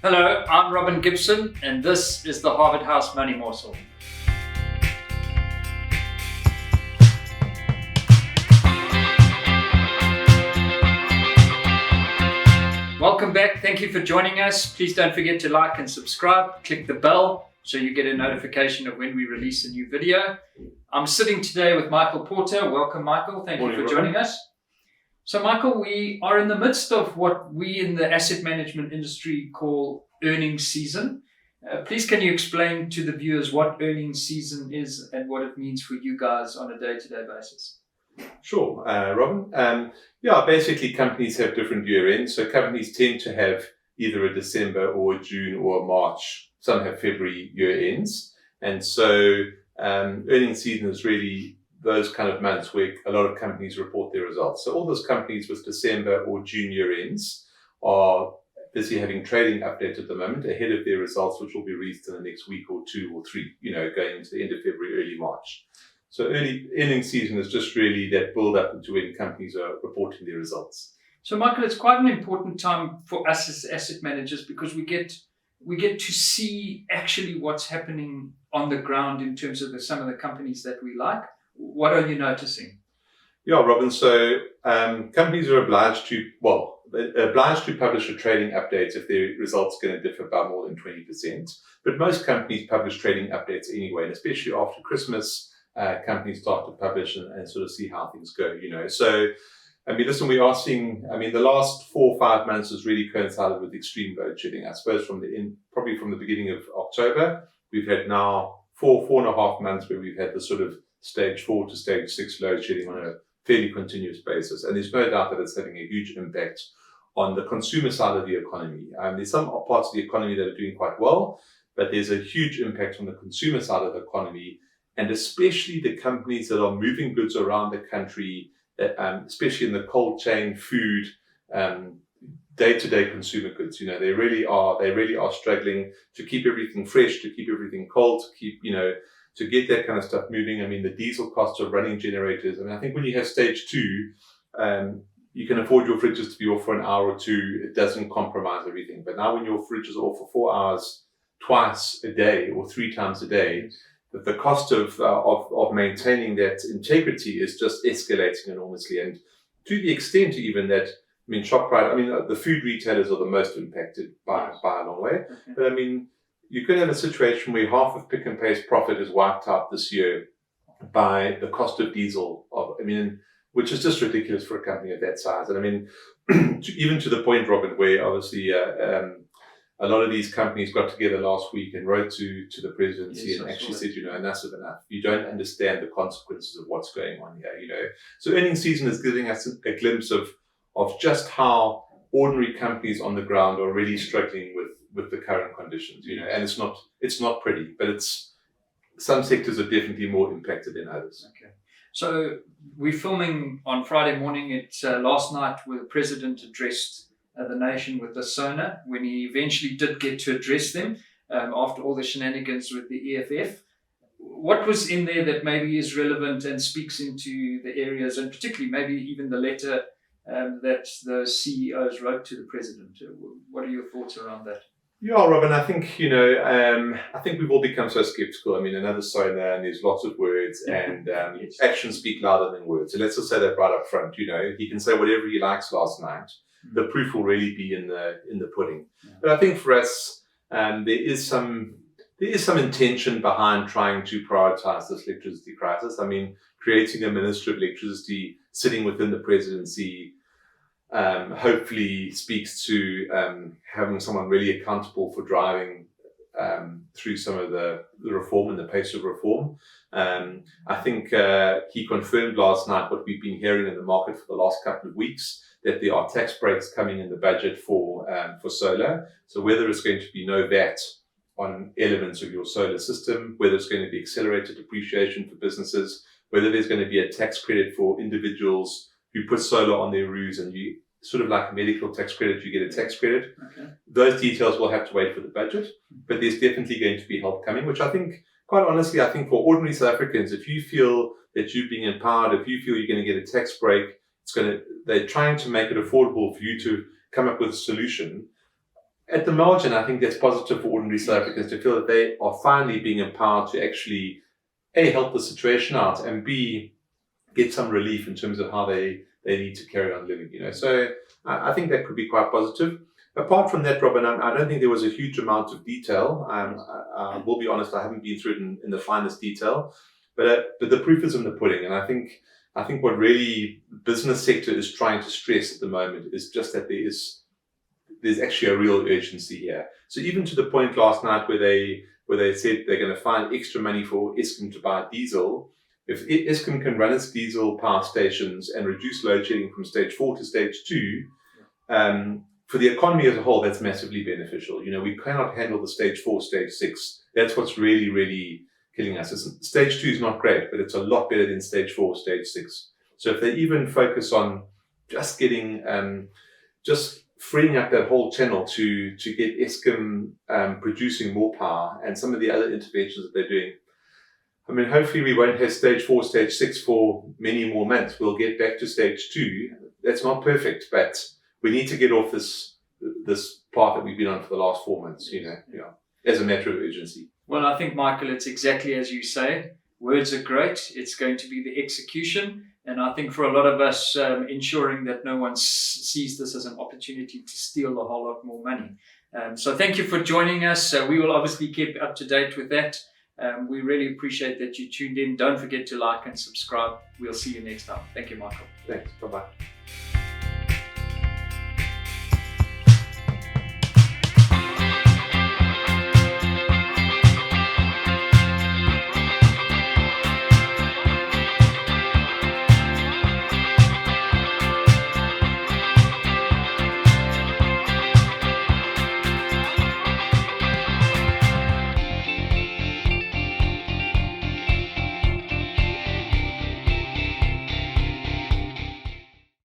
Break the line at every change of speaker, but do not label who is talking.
Hello, I'm Robin Gibson, and this is the Harvard House Money Morsel. Welcome back. Thank you for joining us. Please don't forget to like and subscribe. Click the bell so you get a notification of when we release a new video. I'm sitting today with Michael Porter. Welcome, Michael. Thank you for joining us. So, Michael, we are in the midst of what we in the asset management industry call earnings season. Please, can you explain to the viewers what earnings season is and what it means for you guys on a day-to-day basis?
Sure, Robin. Basically companies have different year ends. So companies tend to have either a December or a June or a March. Some have February year ends. And so earnings season is really those kind of months where a lot of companies report their results. So all those companies with December or June year ends are busy having trading updates at the moment ahead of their results, which will be released in the next week or two or three, going into the end of February, early March. So early earnings season is just really that build up into when companies are reporting their results.
So, Michael, it's quite an important time for us as asset managers because we get to see actually what's happening on the ground in terms of some of the companies that we like. What are you noticing?
Yeah, Robin. So companies are obliged to publish a trading update if their results are going to differ by more than 20%. But most companies publish trading updates anyway, and especially after Christmas, companies start to publish and sort of see how things go. So listen, we are seeing. The last 4 or 5 months has really coincided with extreme load shedding. I suppose probably from the beginning of October, we've had now 4.5 months where we've had the sort of stage 4 to stage 6 load shedding on a fairly continuous basis. And there's no doubt that it's having a huge impact on the consumer side of the economy. There's some parts of the economy that are doing quite well, but there's a huge impact on the consumer side of the economy, and especially the companies that are moving goods around the country, especially in the cold chain, food, day-to-day consumer goods. They really are struggling to keep everything fresh, to keep everything cold, to keep, to get that kind of stuff moving. The diesel costs of running generators. I think when you have stage 2, you can afford your fridges to be off for an hour or two. It doesn't compromise everything. But now when your fridge is off for 4 hours, twice a day or 3 times a day, the cost of maintaining that integrity is just escalating enormously. And to the extent even that, ShopRite, the food retailers are the most impacted by a long way.
Okay.
But you could have a situation where half of Pick and Pay's profit is wiped out this year by the cost of diesel, which is just ridiculous for a company of that size. And even to the point, Robin, where obviously a lot of these companies got together last week and wrote to the presidency and actually said, enough's enough. You don't understand the consequences of what's going on here, So earnings season is giving us a glimpse of just how ordinary companies on the ground are really struggling with the current conditions, and it's not pretty, but some sectors are definitely more impacted than others.
Okay. So we're filming on Friday morning. It's last night where the president addressed the nation with the SONA, when he eventually did get to address them after all the shenanigans with the EFF. What was in there that maybe is relevant and speaks into the areas, and particularly maybe even the letter that those CEOs wrote to the president? What are your thoughts around that?
Yeah, Robin, I think, I think we've all become so skeptical. Another SONA, and there's lots of words, and
Yes.
Actions speak louder than words. So let's just say that right up front. He can say whatever he likes last night. The proof will really be in the pudding.
Yeah.
But I think for us, there is some intention behind trying to prioritize this electricity crisis. Creating a Minister of Electricity sitting within the presidency hopefully speaks to having someone really accountable for driving through some of the reform and the pace of reform. I think he confirmed last night what we've been hearing in the market for the last couple of weeks, that there are tax breaks coming in the budget for solar. So whether it's going to be no VAT on elements of your solar system, whether it's going to be accelerated depreciation for businesses, whether there's going to be a tax credit for individuals who put solar on their roofs, and you sort of like a medical tax credit, you get a tax credit.
Okay.
Those details will have to wait for the budget, but there's definitely going to be help coming, which I think, quite honestly, for ordinary South Africans, if you feel that you're being empowered, if you feel you're going to get a tax break, they're trying to make it affordable for you to come up with a solution. at the margin, I think that's positive for ordinary South Africans to feel that they are finally being empowered to actually A, help the situation out, and B, get some relief in terms of how they need to carry on living, So I think that could be quite positive. Apart from that, Robin, I don't think there was a huge amount of detail. I will be honest, I haven't been through it in the finest detail, but the proof is in the pudding. And I think what really the business sector is trying to stress at the moment is just that there's actually a real urgency here. So even to the point last night where they said they're going to find extra money for Eskom to buy diesel. If Eskom can run its diesel power stations and reduce load shedding from stage 4 to stage 2, for the economy as a whole, that's massively beneficial. We cannot handle the stage 4, stage 6. That's what's really, really killing us. Stage 2 is not great, but it's a lot better than stage 4, stage 6. So if they even focus on just getting, just freeing up that whole channel to get Eskom producing more power and some of the other interventions that they're doing, hopefully we won't have stage 4, stage 6 for many more months. We'll get back to stage 2. That's not perfect, but we need to get off this path that we've been on for the last 4 months, as a matter of urgency.
Well, I think, Michael, it's exactly as you say. Words are great. It's going to be the execution. And I think for a lot of us, ensuring that no one sees this as an opportunity to steal a whole lot more money. So thank you for joining us. We will obviously keep up to date with that. We really appreciate that you tuned in. Don't forget to like and subscribe. We'll see you next time. Thank you, Michael.
Thanks. Bye-bye.